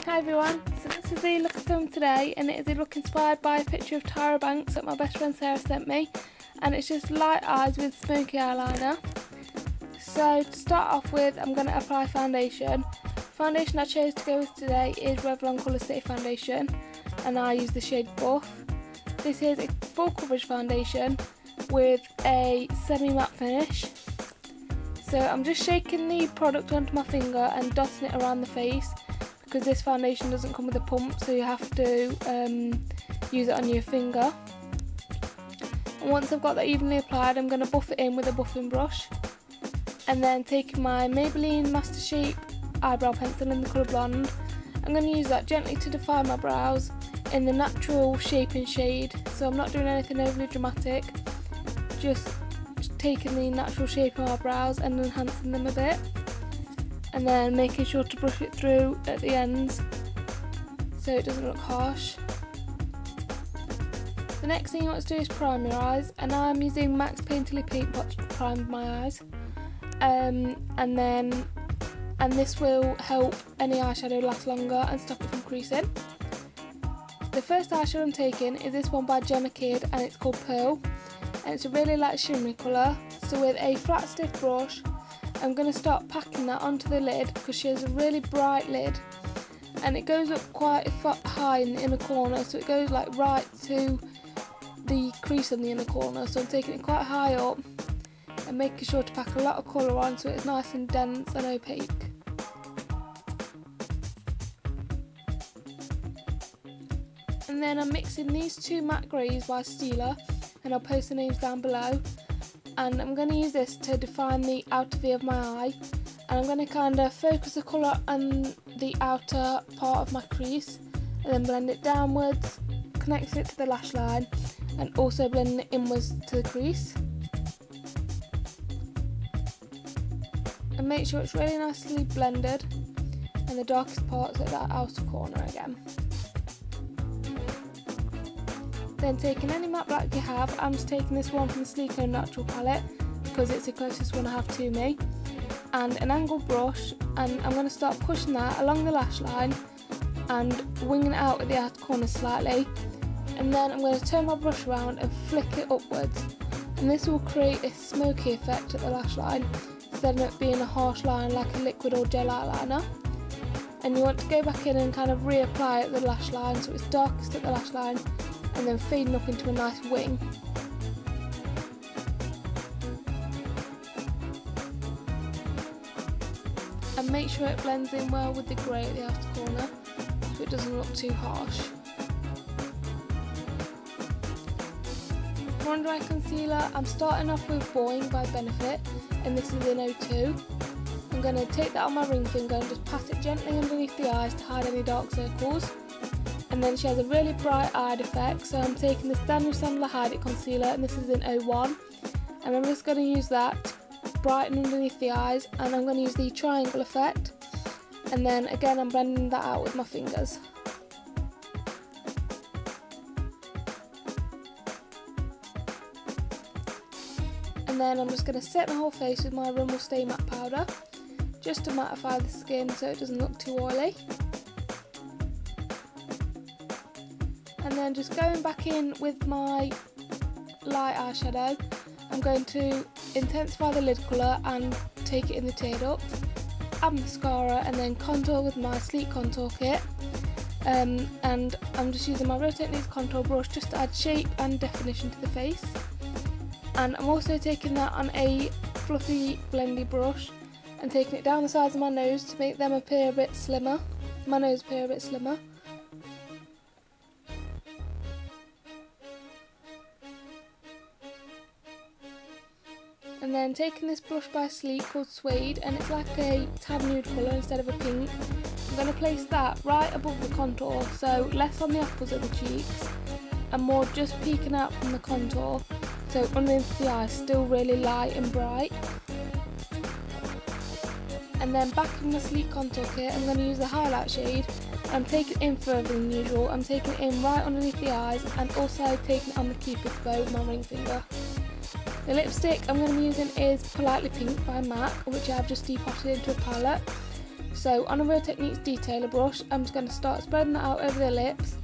Hi everyone, so this is the look of film today, and it is a look inspired by a picture of Tyra that my best friend Sarah sent me, and it's just light eyes with smoky eyeliner. So to start off with, I'm going to apply foundation. Foundation I chose to go with today is Revlon Colorstay foundation, and I use the shade Buff. This is a full coverage foundation with a semi-matte finish. So I'm just shaking the product onto my finger and dotting it around the face, because this foundation doesn't come with a pump, so you have to use it on your finger. And once I've got that evenly applied, I'm going to buff it in with a buffing brush, and then taking my Maybelline Master Shape eyebrow pencil in the colour Blonde, I'm going to use that gently to define my brows in the natural shaping shade. So I'm not doing anything overly dramatic, just taking the natural shape of my brows and enhancing them a bit, and then making sure to brush it through at the ends so it doesn't look harsh. The next thing you want to do is prime your eyes, and I'm using MAC's Painterly Paint Pot to prime my eyes, and this will help any eyeshadow last longer and stop it from creasing. The first eyeshadow I'm taking is this one by Jemma Kit, and it's called Pearl, and it's a really light shimmery colour. So with a flat stiff brush, I'm going to start packing that onto the lid, because she has a really bright lid and it goes up quite high in the inner corner, so it goes like right to the crease in the inner corner. So I'm taking it quite high up and making sure to pack a lot of colour on so it's nice and dense and opaque. And then I'm mixing these two matte greys by Stila, and I'll post the names down below. And I'm going to use this to define the outer V of my eye, and I'm going to kind of focus the colour on the outer part of my crease, and then blend it downwards, connecting it to the lash line, and also blending it inwards to the crease. And make sure it's really nicely blended, and the darkest parts at that outer corner again. Then taking any matte black you have, I'm just taking this one from the Sleek and Natural palette, because it's the closest one I have to me, and an angled brush, and I'm going to start pushing that along the lash line and winging it out at the outer corner slightly, and then I'm going to turn my brush around and flick it upwards, and this will create a smoky effect at the lash line instead of it being a harsh line like a liquid or gel eyeliner. And you want to go back in and kind of reapply at the lash line so it's darkest at the lash line, and then fading up into a nice wing. And make sure it blends in well with the grey at the outer corner so it doesn't look too harsh. For under eye concealer, I'm starting off with Boi-ing by Benefit, and this is in 02. I'm going to take that on my ring finger and just pat it gently underneath the eyes to hide any dark circles. And then she has a really bright eyed effect, so I'm taking this Sandler Hide It Concealer, and this is in 01, and I'm just going to use that to brighten underneath the eyes, and I'm going to use the triangle effect, and then again I'm blending that out with my fingers. And then I'm just going to set my whole face with my Rimell Stay Matte Powder, just to mattify the skin so it doesn't look too oily. And then just going back in with my light eyeshadow, I'm going to intensify the lid colour and take it in the tear duct, add mascara, and then contour with my Sleek Contour Kit. And I'm just using my Real Techniques contour brush just to add shape and definition to the face. And I'm also taking that on a fluffy blendy brush and taking it down the sides of my nose to make them appear a bit slimmer. My nose appear a bit slimmer. And then taking this brush by Sleek called Suede, and it's like a tad nude colour instead of a pink, I'm going to place that right above the contour, so less on the apples of the cheeks and more just peeking out from the contour, so underneath the eye still really light and bright. And then back in the Sleek Contour Kit, I'm going to use the highlight shade. I'm taking it in further than usual, I'm taking it in right underneath the eyes, and also taking it on the cupid's bow with my ring finger. The lipstick I'm going to be using is Politely Pink by MAC, which I've just depotted into a palette. So on a Real Techniques detailer brush, I'm just going to start spreading that out over the lips,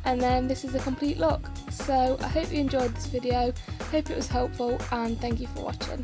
and then this is the complete look. So I hope you enjoyed this video, hope it was helpful, and thank you for watching.